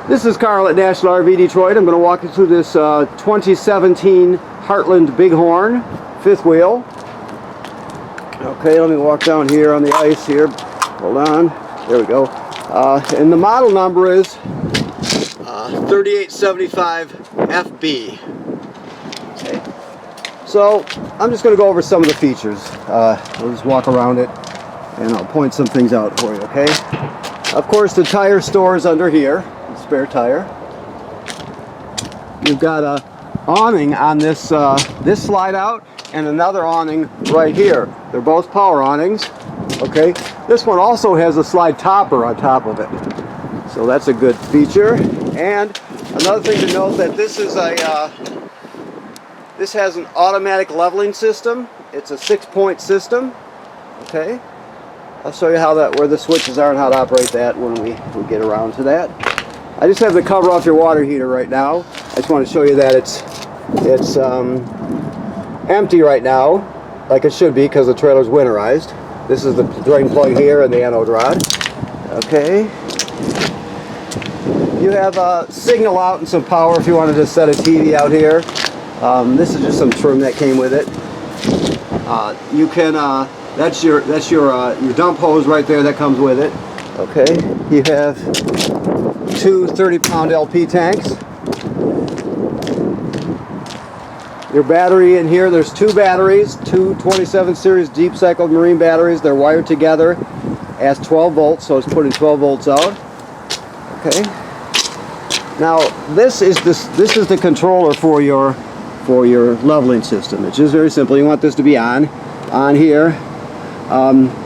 This is Carl at National RV Detroit. I'm going to walk you through this 2017 Heartland Bighorn fifth wheel. Okay, let me walk down here on the ice here. Hold on. There we go. And the model number is 3875 FB. Okay. So I'm just going to go over some of the features. We'll just walk around it and I'll point some things out for you, okay? Of course, the tire store is under here. Spare tire. You've got a awning on this this slide out and another awning right here. They're both power awnings. Okay, this one also has a slide topper on top of it, so that's a good feature. And another thing to note that this is this has an automatic leveling system. It's a 6-point system. Okay, I'll show you how where the switches are and how to operate that when we get around to that. I just have the cover off your water heater right now. I just want to show you that it's empty right now, like it should be because the trailer's winterized. This is the drain plug here and the anode rod. Okay. You have a signal out and some power if you wanted to set a TV out here. This is just some trim that came with it. You can that's your dump hose right there that comes with it. Okay. You have two 30-pound LP tanks. Your battery in here, there's two batteries, two 27 series deep cycle marine batteries. They're wired together as 12 volts, so it's putting 12 volts out. Okay. Now this is the controller for your leveling system. It's just very simple. You want this to be on here.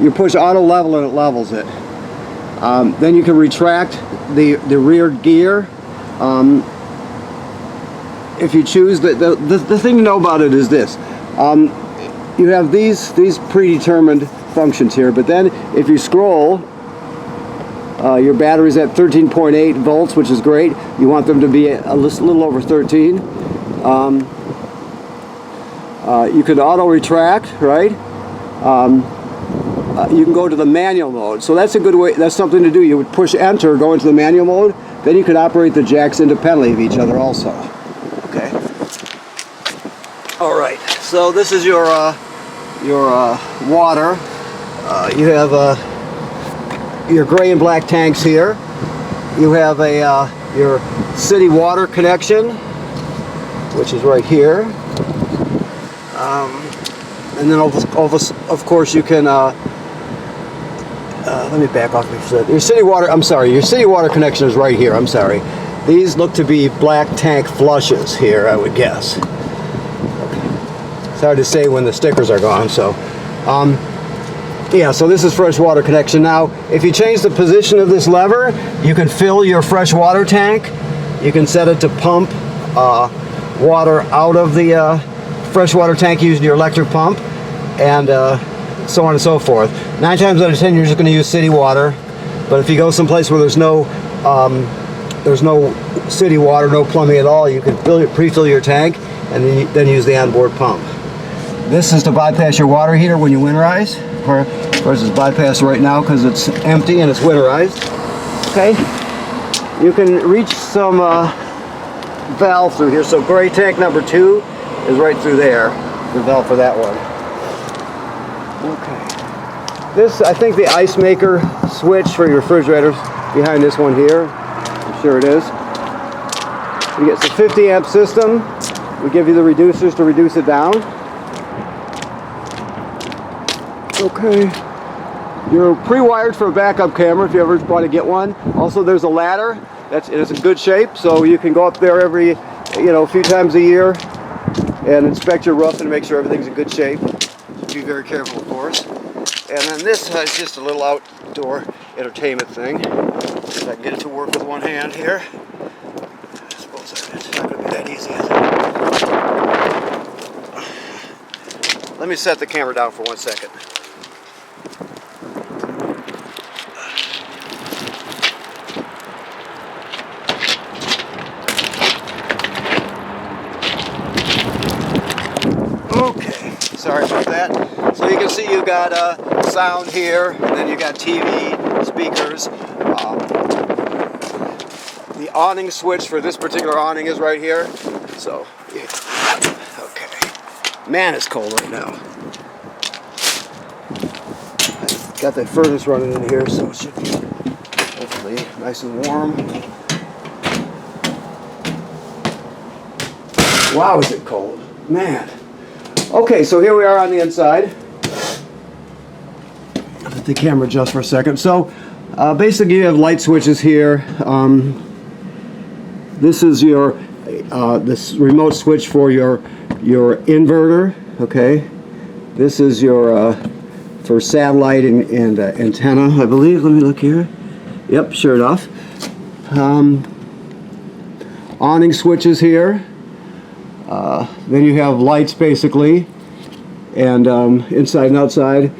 You push auto level and it levels it. Then you can retract the rear gear if you choose. The thing to know about it is this: you have these predetermined functions here, but then if you scroll, your battery's at 13.8 volts, which is great. You want them to be a little over 13. You can auto retract, right? You can go to the manual mode, so that's a good way. That's something to do. You would push enter, go into the manual mode, then you could operate the jacks independently of each other also. Okay. All right. So this is your water. You have your gray and black tanks here. You have your city water connection, which is right here. And then of course you can. Let me back off for a Your city water connection is right here. I'm sorry. These look to be black tank flushes here, I would guess. Okay. It's hard to say when the stickers are gone, so yeah, so this is fresh water connection. Now, if you change the position of this lever, you can fill your fresh water tank. You can set it to pump water out of the fresh water tank using your electric pump, and so on and so forth. 9 times out of 10 you're just going to use city water, but if you go someplace where there's no city water, no plumbing at all, you can pre-fill your tank and then use the onboard pump. This is to bypass your water heater when you winterize. Of course it's bypassed right now because it's empty and it's winterized. Okay, you can reach some valve through here. So gray tank number 2 is right through there, the valve for that one. Okay. This, I think the ice maker switch for your refrigerator's behind this one here. I'm sure it is. You get the 50 amp system. We give you the reducers to reduce it down. Okay. You're pre-wired for a backup camera if you ever want to get one. Also, there's a ladder it's in good shape, so you can go up there every, a few times a year and inspect your roof and make sure everything's in good shape. Be very careful, of course. And then this is just a little outdoor entertainment thing. If I can get it to work with one hand here. I suppose it's not going to be that easy, is it? Let me set the camera down for 1 second. Okay, sorry about that. So you can see you got sound here, and then you got TV, speakers. the awning switch for this particular awning is right here. So, yeah. Okay. Man, it's cold right now. Got the furnace running in here, so it should be hopefully nice and warm. Wow, is it cold? Man. Okay, so here we are on the inside. Let the camera adjust for a second. So, basically you have light switches here. This is your this remote switch for your inverter. Okay. This is your for satellite and antenna, I believe. Let me look here. Yep, sure enough. Awning switches here. Then you have lights basically, and inside and outside.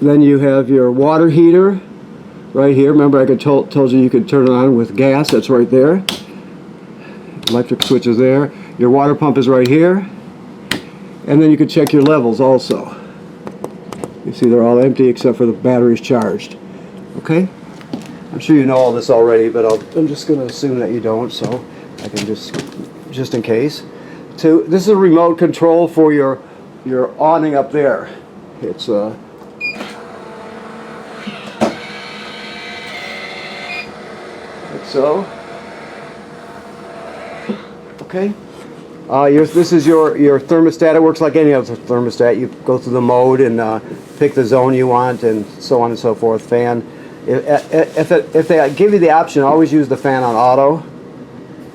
Then you have your water heater right here. Remember, I told you you could turn it on with gas. That's right there. Electric switch is there. Your water pump is right here. And then you can check your levels also. You see they're all empty except for the battery's charged. Okay? I'm sure you know all this already, but I'm just going to assume that you don't, so I can just in case. This is a remote control for your awning up there. It's like so. Okay. This is your thermostat. It works like any other thermostat. You go through the mode and pick the zone you want, and so on and so forth. Fan. If they give you the option, always use the fan on auto.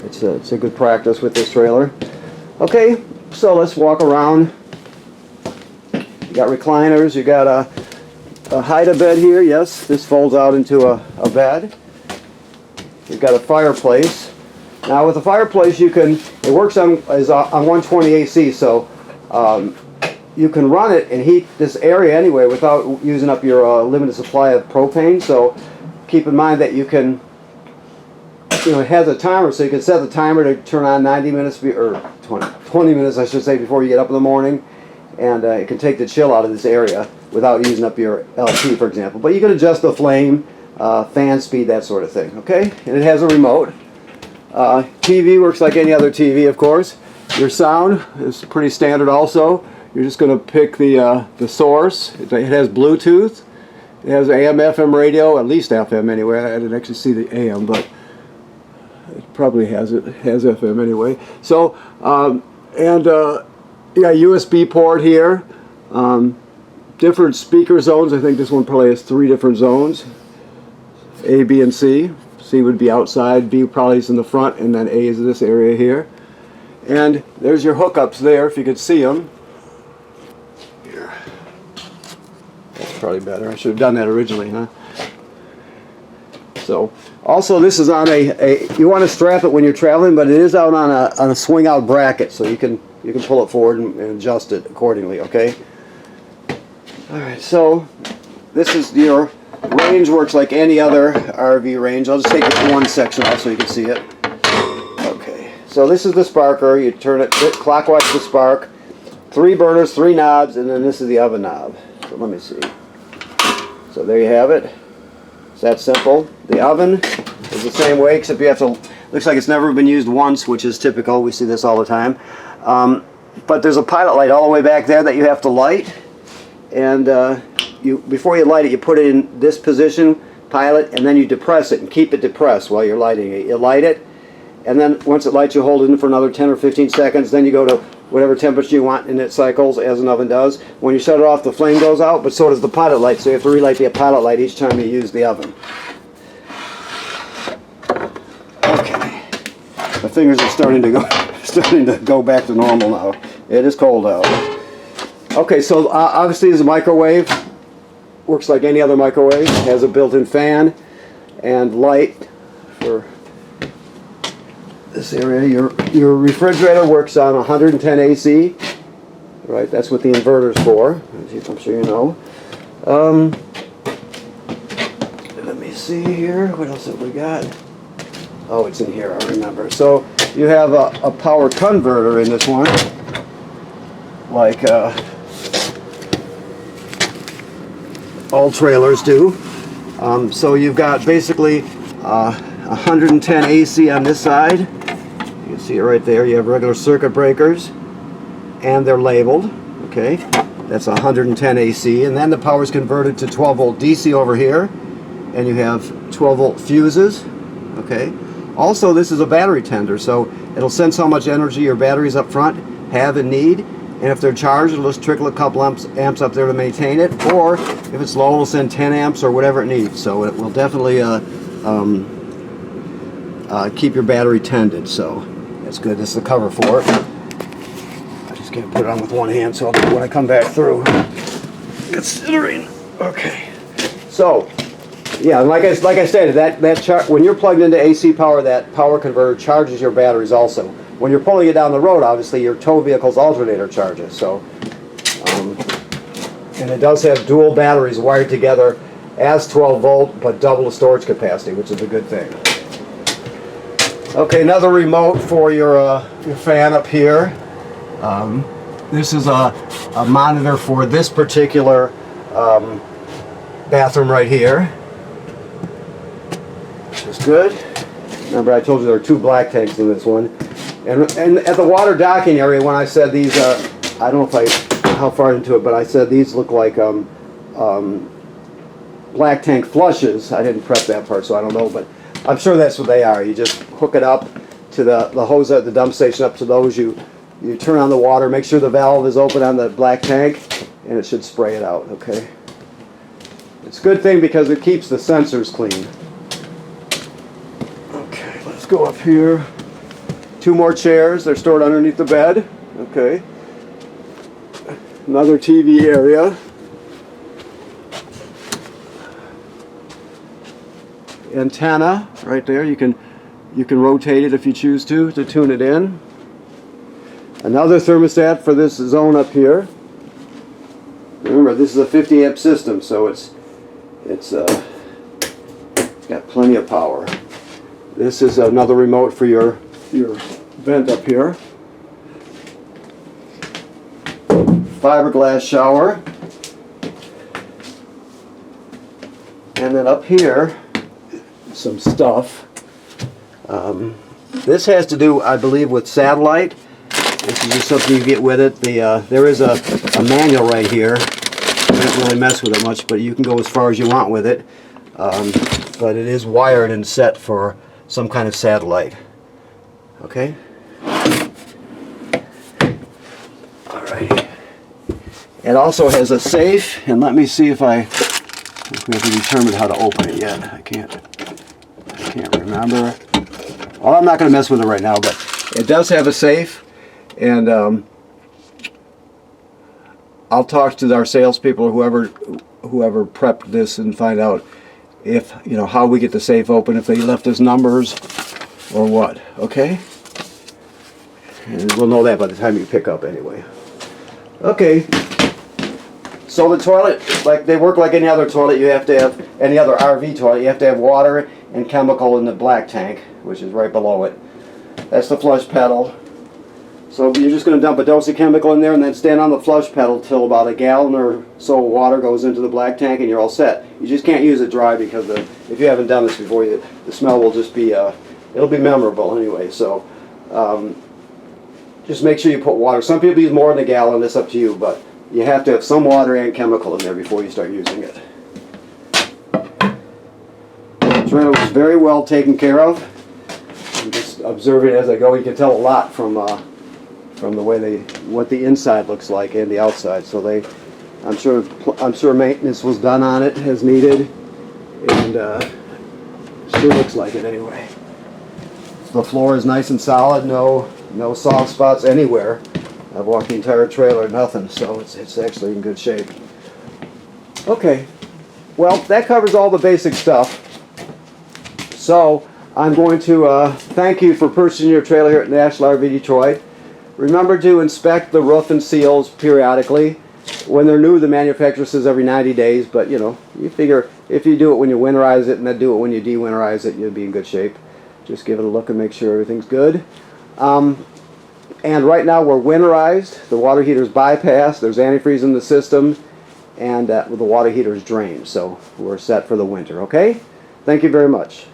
It's a good practice with this trailer. Okay, so let's walk around. You got recliners. You got a hide-a-bed here. Yes, this folds out into a bed. You've got a fireplace. Now with the fireplace, it works on 120 AC, so you can run it and heat this area anyway without using up your limited supply of propane. So keep in mind that you can, it has a timer, so you can set the timer to turn on 90 minutes or 20 minutes, I should say, before you get up in the morning, and it can take the chill out of this area without using up your LP, for example. But you can adjust the flame, fan speed, that sort of thing. Okay, and it has a remote. TV works like any other TV, of course. Your sound is pretty standard also. You're just going to pick the source. It has Bluetooth. It has AM, FM radio, at least FM anyway. I didn't actually see the AM, but it probably has FM anyway. So, you got USB port here. Different speaker zones. I think this one probably has 3 different zones. A, B, and C. C would be outside, B probably is in the front, and then A is this area here. And there's your hookups there, if you could see them. Here. That's probably better. I should have done that originally, huh? So, also this is on you want to strap it when you're traveling, but it is out on a swing out bracket, so you can pull it forward and adjust it accordingly, okay? Alright, so this is your range. Works like any other RV range. I'll just take one section off so you can see it. Okay, so this is the sparker. You turn it clockwise to spark. 3 burners, 3 knobs, and then this is the oven knob. So let me see. So there you have it. It's that simple. The oven is the same way, except you have to. Looks like it's never been used once, which is typical. We see this all the time. But there's a pilot light all the way back there that you have to light, and before you light it, you put it in this position, pilot, and then you depress it and keep it depressed while you're lighting it. You light it, and then once it lights, you hold it in for another 10 or 15 seconds. Then you go to whatever temperature you want, and it cycles as an oven does. When you shut it off, the flame goes out, but so does the pilot light, so you have to relight the pilot light each time you use the oven. Okay, my fingers are starting to go back to normal now. It is cold out. Okay, so obviously there's a microwave. Works like any other microwave. It has a built-in fan and light for this area. Your refrigerator works on 110 AC. Right, that's what the inverter's for, as I'm sure you know. Let me see here. What else have we got? Oh, it's in here, I remember. So you have a power converter in this one, like all trailers do. So you've got basically on 110 AC on this side. You can see it right there. You have regular circuit breakers, and they're labeled. Okay, that's 110 AC, and then the power is converted to 12 volt DC over here, and you have 12 volt fuses. Okay. Also, this is a battery tender, so it'll sense how much energy your batteries up front have and need, and if they're charged, it'll just trickle a couple amps up there to maintain it, or if it's low, it'll send 10 amps or whatever it needs. So it will definitely keep your battery tended, so that's good. This is the cover for it. I just can't put it on with one hand, so I'll do it when I come back through. Considering, okay. So, yeah, like I stated, that when you're plugged into AC power, that power converter charges your batteries also. When you're pulling it down the road, obviously your tow vehicle's alternator charges. So, and it does have dual batteries wired together as 12 volt, but double the storage capacity, which is a good thing. Okay, another remote for your fan up here. This is a monitor for this particular bathroom right here. Is good. Remember, I told you there are 2 black tanks in this one, and at the water docking area, when I said these, I don't know how far into it, but I said these look like black tank flushes. I didn't prep that part, so I don't know, but I'm sure that's what they are. You just hook it up to the hose at the dump station, up to those. You turn on the water, make sure the valve is open on the black tank, and it should spray it out. Okay. It's a good thing because it keeps the sensors clean. Let's go up here. 2 more chairs. They're stored underneath the bed. Okay. Another TV area. Antenna right there. You can rotate it if you choose to tune it in. Another thermostat for this zone up here. Remember, this is a 50 amp system, so it's got plenty of power. This is another remote for your vent up here. Fiberglass shower. And then up here, some stuff. This has to do, I believe, with satellite. This is just something you get with it. There is a manual right here. I don't really mess with it much, but you can go as far as you want with it. But it is wired and set for some kind of satellite. Okay? Alright. It also has a safe, and let me see if we haven't determined how to open it yet. I can't remember. Well, I'm not going to mess with it right now, but it does have a safe, and I'll talk to our salespeople or whoever prepped this and find out if, how we get the safe open, if they left us numbers or what. Okay? And we'll know that by the time you pick up anyway. Okay. So the toilet, like they work like any other toilet. You have to have any other RV toilet. You have to have water and chemical in the black tank, which is right below it. That's the flush pedal. So you're just going to dump a dose of chemical in there and then stand on the flush pedal till about a gallon or so of water goes into the black tank, and you're all set. You just can't use it dry because if you haven't done this before, the smell will just be it'll be memorable anyway. So just make sure you put water. Some people use more than a gallon. That's up to you, but you have to have some water and chemical in there before you start using it. The trailer was very well taken care of. I'm just observing as I go. You can tell a lot from the way what the inside looks like and the outside. So I'm sure maintenance was done on it as needed, and sure looks like it anyway. The floor is nice and solid. No soft spots anywhere. I've walked the entire trailer, nothing, so it's actually in good shape. Okay, well, that covers all the basic stuff. So I'm going to thank you for purchasing your trailer here at National RV Detroit. Remember to inspect the roof and seals periodically. When they're new, the manufacturer says every 90 days, but you figure if you do it when you winterize it and then do it when you de-winterize it, you'll be in good shape. Just give it a look and make sure everything's good. And right now we're winterized. The water heater's bypassed. There's antifreeze in the system, and the water heater's drained. So we're set for the winter. Okay? Thank you very much.